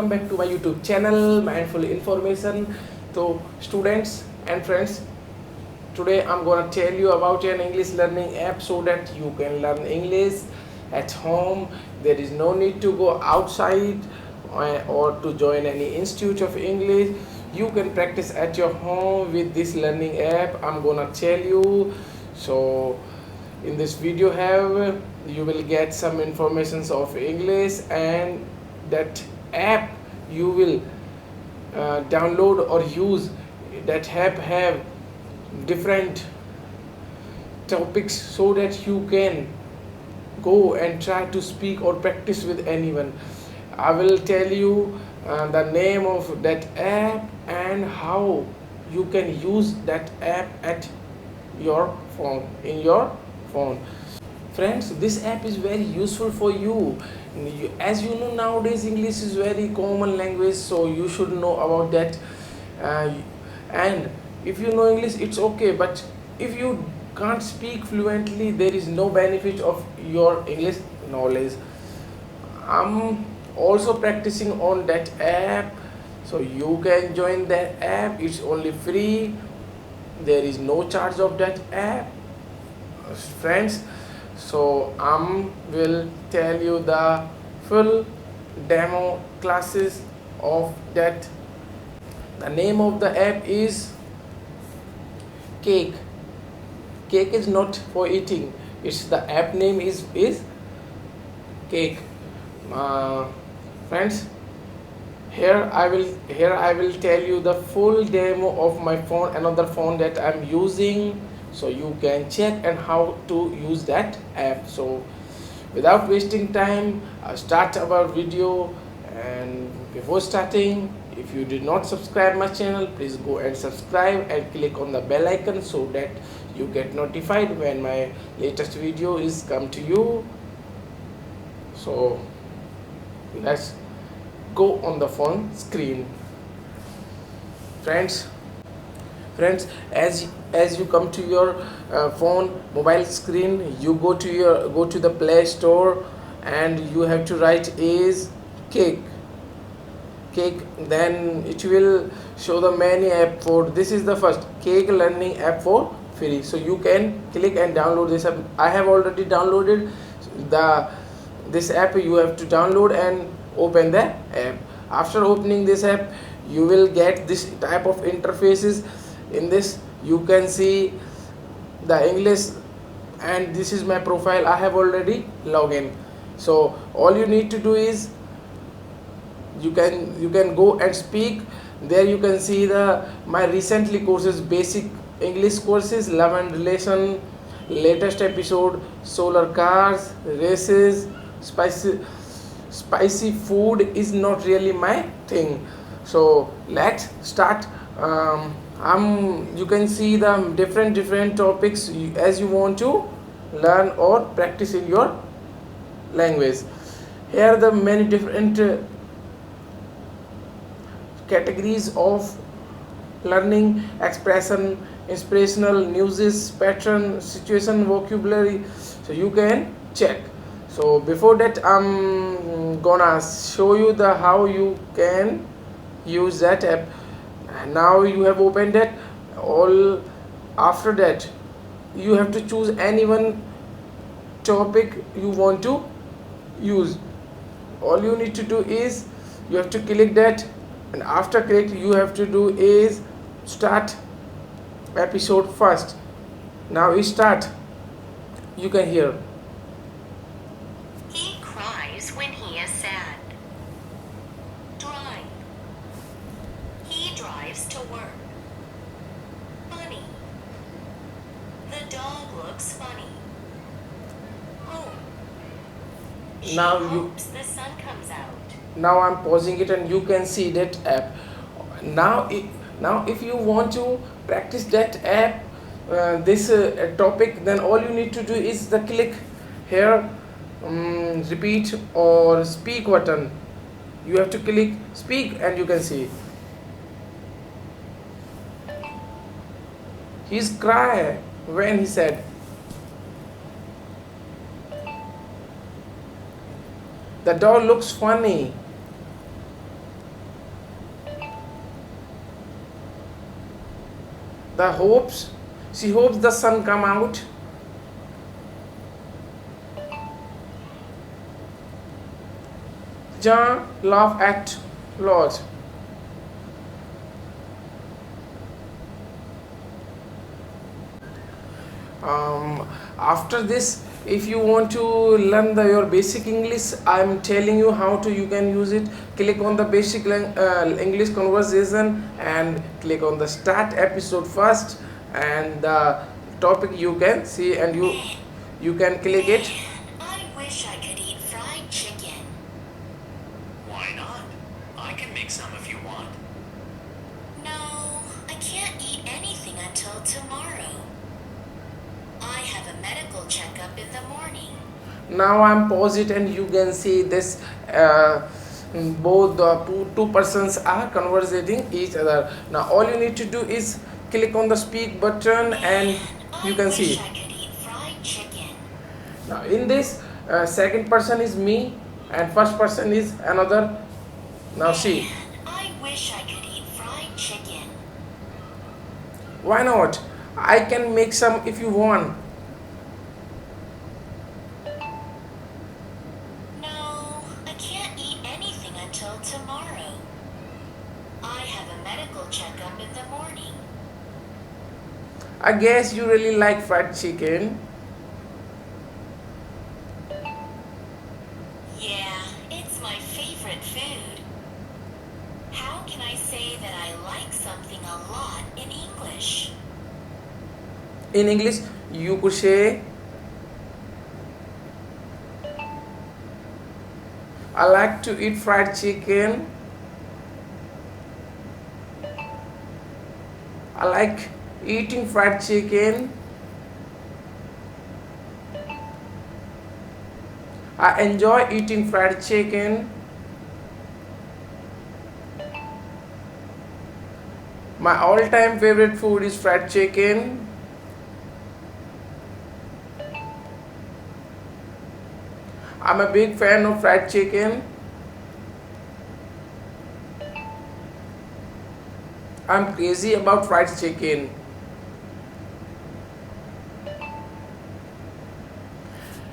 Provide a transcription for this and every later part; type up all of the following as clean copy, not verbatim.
welcome back to my YouTube channel Mindful Information. So students and friends, today I'm gonna tell you about an English learning app so that you can learn English at home. There is no need to go outside or to join any institute of English. You can practice at your home with this learning app. I'm gonna tell you. So in this video you will get some informations of English, and that app you will download or use. That app have different topics so that you can go and try to speak or practice with anyone. I will tell you the name of that app and how you can use that app at your phone, in your phone. Friends, this app is very useful for you. As you know, nowadays English is very common language, so you should know about that. And if you know English, it's okay, but if you can't speak fluently, there is no benefit of your English knowledge. I'm also practicing on that app, so you can join that app. It's only free. There is no charge of that app, friends. So will tell you the full demo classes of that. The name of the app is Cake. Cake is not for eating. It's the app name is Cake. Friends, here I will tell you the full demo of my phone, another phone that I'm using, so you can check and how to use that app. So without wasting time, I'll start our video. And before starting, if you did not subscribe my channel, please go and subscribe and click on the bell icon so that you get notified when my latest video is come to you. So let's go on the phone screen. Friends, as you come to your phone mobile screen, you go to the Play Store, and you have to write is Cake. Then it will show the many app for this is the first Cake learning app for free, so you can click and download this app. I have already downloaded this app. You have to download and open the app. After opening this app, you will get this type of interfaces. In this you can see the English, and this is my profile. I have already logged in, so all you need to do is you can go and speak. There you can see my recently courses: basic English courses, love and relation, latest episode, solar cars, races, spicy food is not really my thing. So let's start. You can see the different topics as you want to learn or practice in your language. Here are the many different categories of learning: expression, inspirational, newses, pattern, situation, vocabulary. So you can check. So before that, I'm gonna show you how you can use that app. And now you have opened it. After that, you have to choose any one topic you want to use. All you need to do is you have to click that, and after click you have to do is start episode first. Now it start. You can hear. He cries when he is sad. Drive. He drives to work. Funny. The dog looks funny. Home. She Now hopes the sun comes out. Now I'm pausing it, and you can see that app. Now if you want to practice that app, this topic, then all you need to do is the click here, repeat or speak button. You have to click speak, and you can see he's cry when he said. The dog looks funny. The hopes, she hopes the sun come out. John laugh at Lord. After this, if you want to learn your basic English, I'm telling you how to you can use it. Click on the basic English conversation and click on the start episode first, and the topic you can see, and you can click it. I wish I could eat fried chicken. Why not? I can make some if you want. No, I can't eat anything until tomorrow. I have a medical checkup in the morning. Now I'm pause it and you can see this both the two persons are conversating each other. Now all you need to do is click on the speak button and you can see. I could eat fried chicken. Now in this second person is me and first person is another. Now see, I wish I could eat fried chicken. why not? I can make some if you want. No, I can't eat anything until tomorrow. I have a medical checkup in the morning. I guess you really like fried chicken. Yeah, it's my favorite food. How can I say that I like something a lot in English? In English, you could say, I like to eat fried chicken. I like eating fried chicken. I enjoy eating fried chicken. My all-time favorite food is fried chicken. I'm a big fan of fried chicken. I'm crazy about fried chicken.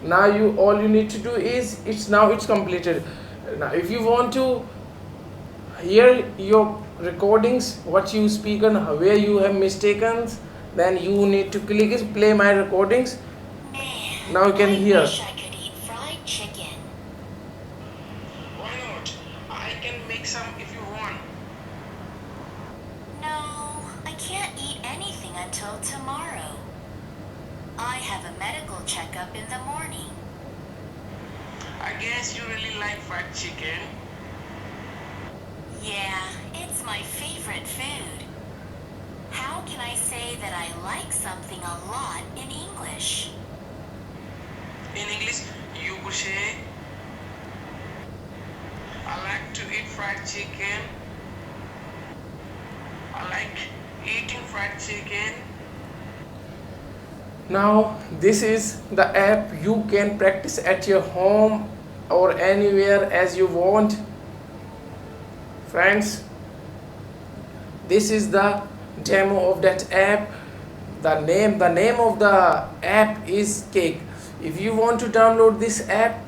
Now all you need to do is it's completed. Now if you want to hear your recordings, what you speak and where you have mistaken, then you need to click is play my recordings. Man, Now you can hear. I wish I could eat fried chicken. Why not? I can make some if you want. No, I can't eat anything until tomorrow. I have a medical checkup in the morning. I guess you really like fried chicken. Yeah, it's my favorite food. How can I say that I like something a lot in English? In English, you could say, I like to eat fried chicken. I like eating fried chicken. Now, this is the app you can practice at your home or anywhere as you want. Friends, this is the demo of that app. The name of the app is Cake. If you want to download this app,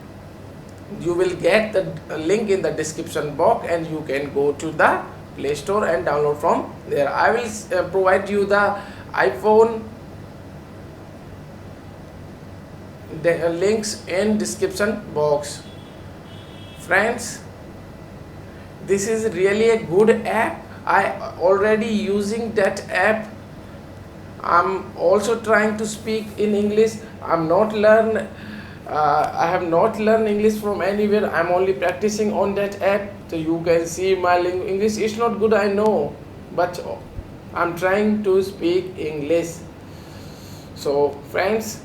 you will get the link in the description box and you can go to the Play Store and download from there. I will provide you the iPhone links in description box. Friends, this is really a good app. I already using that app. I'm also trying to speak in English. I have not learned English from anywhere. I'm only practicing on that app. So you can see my English is not good, I know, but I'm trying to speak English. So friends,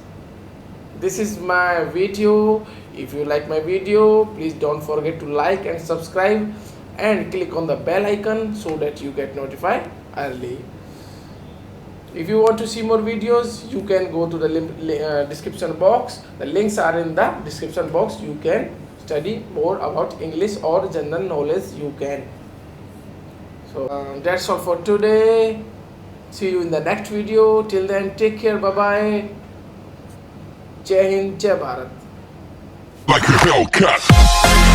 this is my video. If you like my video, please don't forget to like and subscribe and click on the bell icon so that you get notified early. If you want to see more videos, you can go to the description box. The links are in the description box. You can study more about English or general knowledge you can. So that's all for today. See you in the next video. Till then, take care. Bye bye. Jai Hind, Jai Bharat. Like a Hellcat.